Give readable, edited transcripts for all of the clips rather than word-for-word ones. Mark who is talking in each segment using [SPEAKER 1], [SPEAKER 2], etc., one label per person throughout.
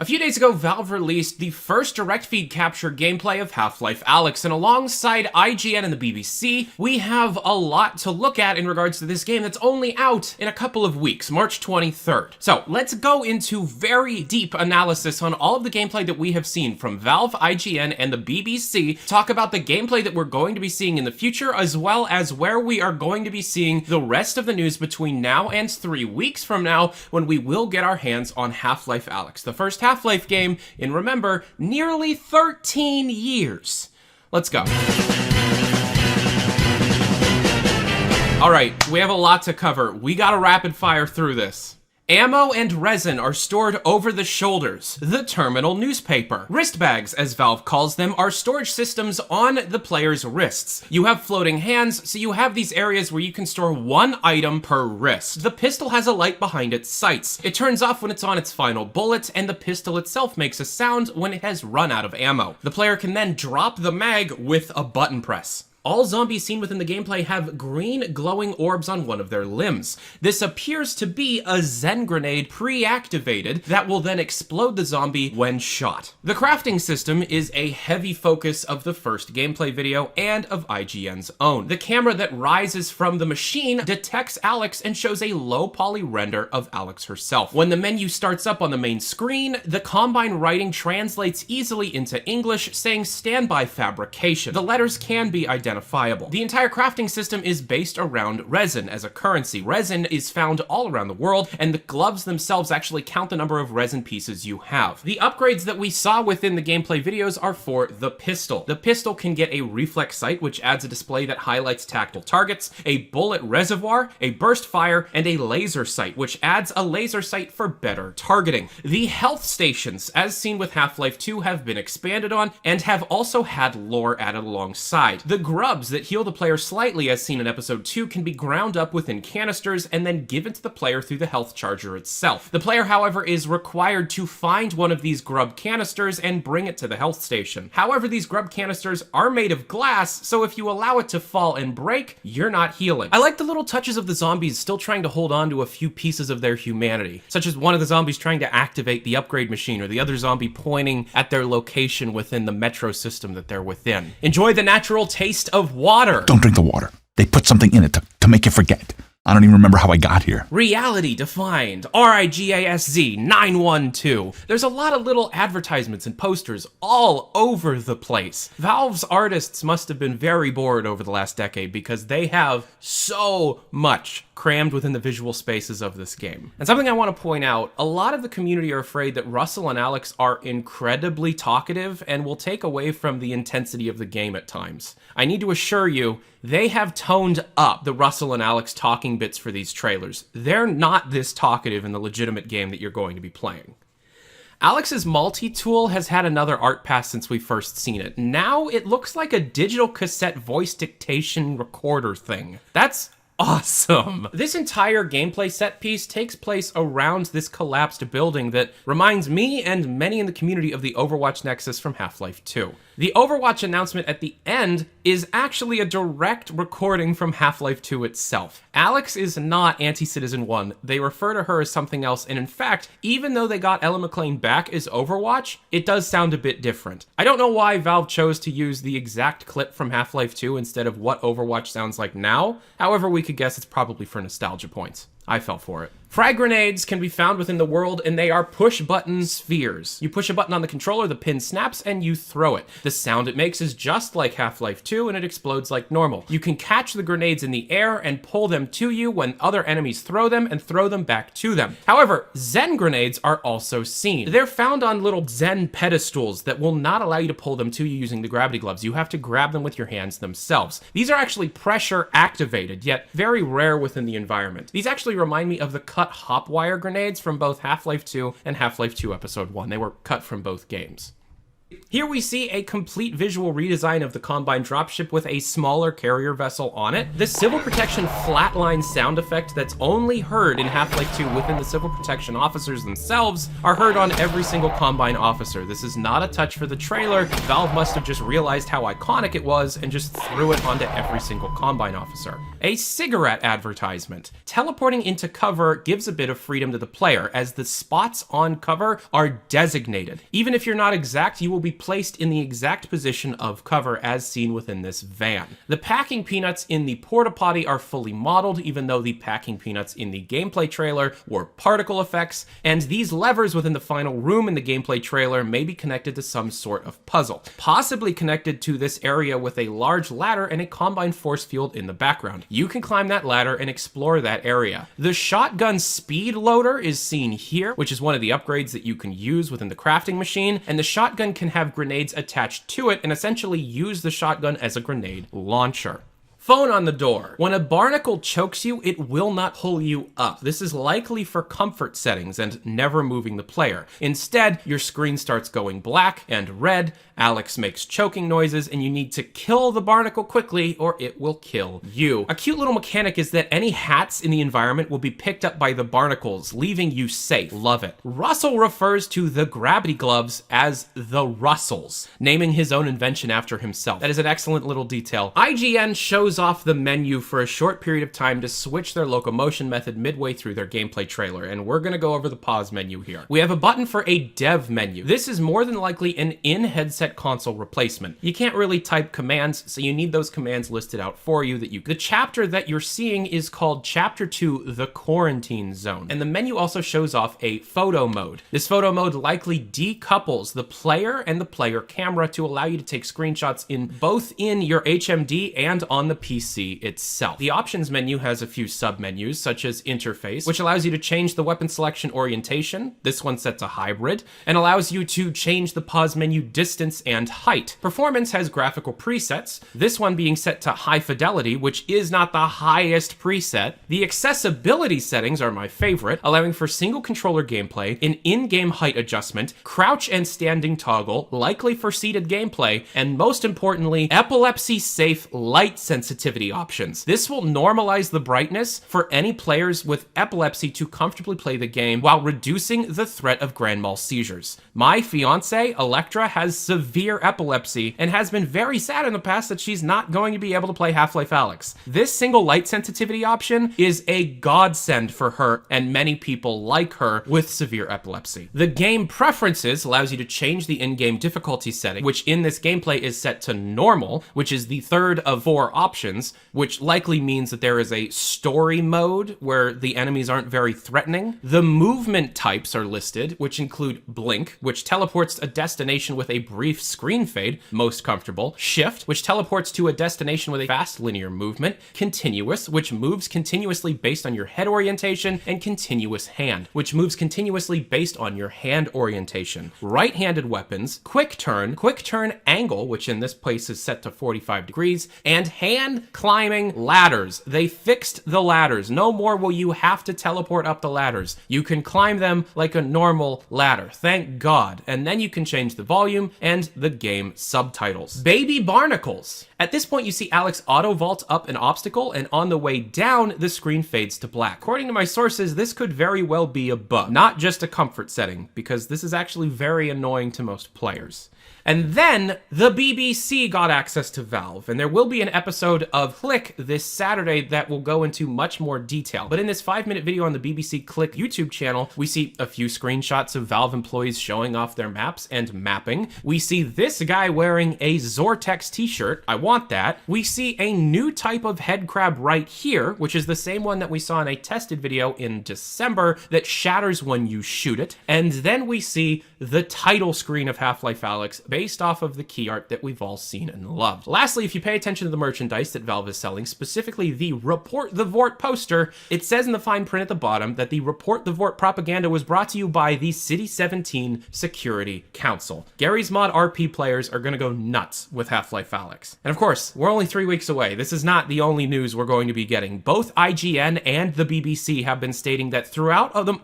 [SPEAKER 1] A few days ago, Valve released the first direct feed capture gameplay of Half-Life Alyx, and alongside IGN and the BBC, we have a lot to look at in regards to this game that's only out in a couple of weeks, March 23rd. So let's go into very deep analysis on all of the gameplay that we have seen from Valve, IGN, and the BBC, talk about the gameplay that we're going to be seeing in the future, as well as where we are going to be seeing the rest of the news between now and 3 weeks from now, when we will get our hands on Half-Life Alyx, the first Half-Life game in, remember, nearly 13 years. Let's go. All right, we have a lot to cover. We gotta rapid fire through this. Ammo and resin are stored over the shoulders, the terminal newspaper. Wrist bags, as Valve calls them, are storage systems on the player's wrists. You have floating hands, so you have these areas where you can store one item per wrist. The pistol has a light behind its sights. It turns off when it's on its final bullet, and the pistol itself makes a sound when it has run out of ammo. The player can then drop the mag with a button press. All zombies seen within the gameplay have green glowing orbs on one of their limbs. This appears to be a Zen Grenade pre-activated that will then explode the zombie when shot. The crafting system is a heavy focus of the first gameplay video and of IGN's own. The camera that rises from the machine detects Alyx and shows a low poly render of Alyx herself. When the menu starts up on the main screen, the Combine writing translates easily into English, saying standby fabrication. The letters can be identifiable. The entire crafting system is based around resin as a currency. Resin is found all around the world, and the gloves themselves actually count the number of resin pieces you have. The upgrades that we saw within the gameplay videos are for the pistol. The pistol can get a reflex sight, which adds a display that highlights tactile targets, a bullet reservoir, a burst fire, and a laser sight, which adds a laser sight for better targeting. The health stations, as seen with Half-Life 2, have been expanded on and have also had lore added alongside. The grubs that heal the player slightly, as seen in episode 2, can be ground up within canisters and then given to the player through the health charger itself. The player, however, is required to find one of these grub canisters and bring it to the health station. However, these grub canisters are made of glass, so if you allow it to fall and break, you're not healing. I like the little touches of the zombies still trying to hold on to a few pieces of their humanity, such as one of the zombies trying to activate the upgrade machine, or the other zombie pointing at their location within the metro system that they're within. Enjoy the natural taste of water.
[SPEAKER 2] Don't drink the water. They put something in it to make you forget. I don't even remember how I got here.
[SPEAKER 1] Reality defined. RIGASZ 912. There's a lot of little advertisements and posters all over the place. Valve's artists must have been very bored over the last decade because they have so much crammed within the visual spaces of this game. And something I want to point out, a lot of the community are afraid that Russell and Alyx are incredibly talkative and will take away from the intensity of the game at times. I need to assure you, they have toned up the Russell and Alyx talking bits for these trailers. They're not this talkative in the legitimate game that you're going to be playing. Alyx's multi-tool has had another art pass since we first seen it. Now it looks like a digital cassette voice dictation recorder thing. That's awesome. This entire gameplay set piece takes place around this collapsed building that reminds me and many in the community of the Overwatch Nexus from Half-Life 2. The Overwatch announcement at the end is actually a direct recording from Half-Life 2 itself. Alyx is not Anti-Citizen 1. They refer to her as something else, and in fact, even though they got Ellen McLean back as Overwatch, it does sound a bit different. I don't know why Valve chose to use the exact clip from Half-Life 2 instead of what Overwatch sounds like now. However, we could guess it's probably for nostalgia points. I fell for it. Frag grenades can be found within the world, and they are push-button spheres. You push a button on the controller, the pin snaps, and you throw it. The sound it makes is just like Half-Life 2, and it explodes like normal. You can catch the grenades in the air and pull them to you when other enemies throw them and throw them back to them. However, Zen Grenades are also seen. They're found on little Zen pedestals that will not allow you to pull them to you using the gravity gloves. You have to grab them with your hands themselves. These are actually pressure activated, yet very rare within the environment. These actually remind me of the cut hop wire grenades from both Half-Life 2 and Half-Life 2 Episode 1. They were cut from both games. Here we see a complete visual redesign of the Combine dropship with a smaller carrier vessel on it. The Civil Protection flatline sound effect that's only heard in Half-Life 2 within the Civil Protection officers themselves are heard on every single Combine officer. This is not a touch for the trailer. Valve must have just realized how iconic it was and just threw it onto every single Combine officer. A cigarette advertisement. Teleporting into cover gives a bit of freedom to the player, as the spots on cover are designated. Even if you're not exact, you will be placed in the exact position of cover as seen within this van. The packing peanuts in the porta potty are fully modeled, even though the packing peanuts in the gameplay trailer were particle effects, and these levers within the final room in the gameplay trailer may be connected to some sort of puzzle, possibly connected to this area with a large ladder and a Combine force field in the background. You can climb that ladder and explore that area. The shotgun speed loader is seen here, which is one of the upgrades that you can use within the crafting machine, and the shotgun can have grenades attached to it and essentially use the shotgun as a grenade launcher. Phone on the door. When a barnacle chokes you, it will not pull you up. This is likely for comfort settings and never moving the player. Instead, your screen starts going black and red, Alyx makes choking noises, and you need to kill the barnacle quickly or it will kill you. A cute little mechanic is that any hats in the environment will be picked up by the barnacles, leaving you safe. Love it. Russell refers to the gravity gloves as the Russells, naming his own invention after himself. That is an excellent little detail. IGN shows off the menu for a short period of time to switch their locomotion method midway through their gameplay trailer, and we're gonna go over the pause menu here. We have a button for a dev menu. This is more than likely an in-headset console replacement. You can't really type commands, so you need those commands listed out for you. The chapter that you're seeing is called Chapter 2, The Quarantine Zone, and the menu also shows off a photo mode. This photo mode likely decouples the player and the player camera to allow you to take screenshots in both in your HMD and on the PC itself. The options menu has a few sub-menus, such as interface, which allows you to change the weapon selection orientation. This one's set to hybrid, and allows you to change the pause menu distance and height. Performance has graphical presets, this one being set to high fidelity, which is not the highest preset. The accessibility settings are my favorite, allowing for single controller gameplay, an in-game height adjustment, crouch and standing toggle, likely for seated gameplay, and most importantly, epilepsy-safe light sensitivity options. This will normalize the brightness for any players with epilepsy to comfortably play the game while reducing the threat of grand mal seizures. My fiance, Electra, has severe epilepsy and has been very sad in the past that she's not going to be able to play Half-Life Alyx. This single light sensitivity option is a godsend for her and many people like her with severe epilepsy. The game preferences allows you to change the in-game difficulty setting, which in this gameplay is set to normal, which is the third of 4 options, which likely means that there is a story mode where the enemies aren't very threatening. The movement types are listed, which include blink, which teleports to a destination with a brief screen fade, most comfortable. Shift, which teleports to a destination with a fast linear movement. Continuous, which moves continuously based on your head orientation. And continuous hand, which moves continuously based on your hand orientation. Right-handed weapons, quick turn angle, which in this place is set to 45 degrees, and hand climbing ladders. They fixed the ladders. No more will you have to teleport up the ladders. You can climb them like a normal ladder. Thank God. And then you can change the volume and the game subtitles. Baby barnacles. At this point, you see Alyx auto vault up an obstacle, and on the way down, the screen fades to black. According to my sources, this could very well be a bug, not just a comfort setting, because this is actually very annoying to most players. And then the BBC got access to Valve, and there will be an episode of Click this Saturday that will go into much more detail. But in this 5-minute video on the BBC Click YouTube channel, we see a few screenshots of Valve employees showing off their maps and mapping. We see this guy wearing a Zortex t-shirt. I want that. We see a new type of head crab right here, which is the same one that we saw in a tested video in December that shatters when you shoot it. And then we see the title screen of Half-Life Alyx based off of the key art that we've all seen and loved. Lastly, if you pay attention to the merchandise, merchandise that Valve is selling, specifically the Report the Vort poster, it says in the fine print at the bottom that the Report the Vort propaganda was brought to you by the City 17 Security Council. Gary's Mod RP players are going to go nuts with Half-Life Alyx. And of course, we're only 3 weeks away. This is not the only news we're going to be getting. Both IGN and the BBC have been stating that throughout the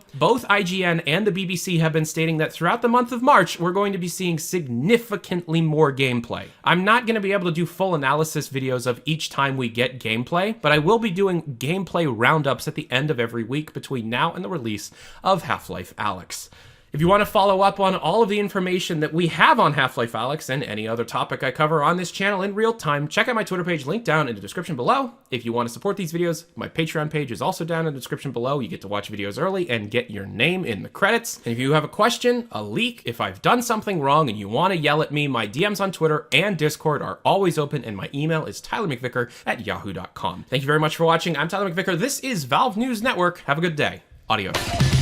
[SPEAKER 1] month of March, we're going to be seeing significantly more gameplay. I'm not going to be able to do full analysis videos of each time we get gameplay, but I will be doing gameplay roundups at the end of every week between now and the release of Half-Life Alyx. If you want to follow up on all of the information that we have on Half-Life Alyx and any other topic I cover on this channel in real time, check out my Twitter page linked down in the description below. If you want to support these videos, my Patreon page is also down in the description below. You get to watch videos early and get your name in the credits. And if you have a question, a leak, if I've done something wrong and you want to yell at me, my DMs on Twitter and Discord are always open, and my email is tylermcvicker@yahoo.com. Thank you very much for watching. I'm Tyler McVicker. This is Valve News Network. Have a good day. Adios.